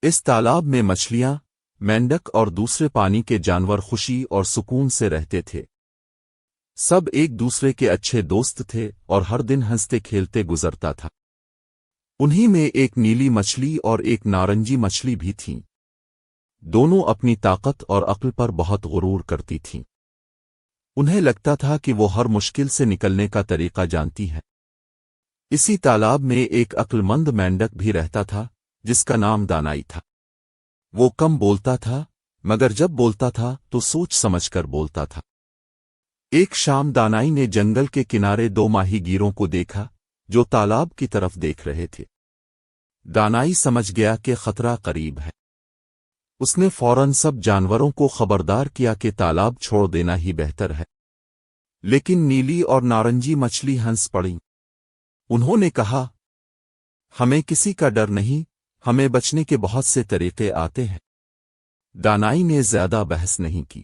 اس تالاب میں مچھلیاں، مینڈک اور دوسرے پانی کے جانور خوشی اور سکون سے رہتے تھے۔ سب ایک دوسرے کے اچھے دوست تھے اور ہر دن ہنستے کھیلتے گزرتا تھا۔ انہی میں ایک نیلی مچھلی اور ایک نارنجی مچھلی بھی تھیں۔ دونوں اپنی طاقت اور عقل پر بہت غرور کرتی تھیں۔ انہیں لگتا تھا کہ وہ ہر مشکل سے نکلنے کا طریقہ جانتی ہے۔ اسی تالاب میں ایک عقل مند مینڈک بھی رہتا تھا جس کا نام دانائی تھا۔ وہ کم بولتا تھا، مگر جب بولتا تھا تو سوچ سمجھ کر بولتا تھا۔ ایک شام دانائی نے جنگل کے کنارے دو ماہی گیروں کو دیکھا جو تالاب کی طرف دیکھ رہے تھے۔ دانائی سمجھ گیا کہ خطرہ قریب ہے۔ اس نے فوراً سب جانوروں کو خبردار کیا کہ تالاب چھوڑ دینا ہی بہتر ہے۔ لیکن نیلی اور نارنجی مچھلی ہنس پڑیں۔ انہوں نے کہا، ہمیں کسی کا ڈر نہیں، ہمیں بچنے کے بہت سے طریقے آتے ہیں۔ دانائی نے زیادہ بحث نہیں کی۔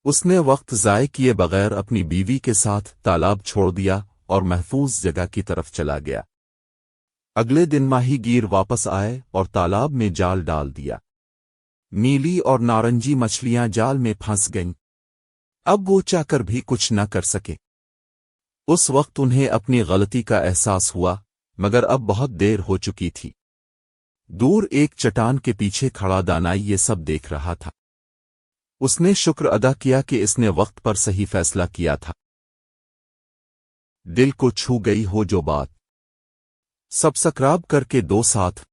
اس نے وقت ضائع کیے بغیر اپنی بیوی کے ساتھ تالاب چھوڑ دیا اور محفوظ جگہ کی طرف چلا گیا۔ اگلے دن ماہی گیر واپس آئے اور تالاب میں جال ڈال دیا۔ نیلی اور نارنجی مچھلیاں جال میں پھنس گئیں۔ اب وہ چاہ کر بھی کچھ نہ کر سکے۔ اس وقت انہیں اپنی غلطی کا احساس ہوا، مگر اب بہت دیر ہو چکی تھی۔ دور ایک چٹان کے پیچھے کھڑا دانائی یہ سب دیکھ رہا تھا۔ اس نے شکر ادا کیا کہ اس نے وقت پر صحیح فیصلہ کیا تھا۔ دل کو چھو گئی ہو جو بات۔ سبسکرائب کر کے دو ساتھ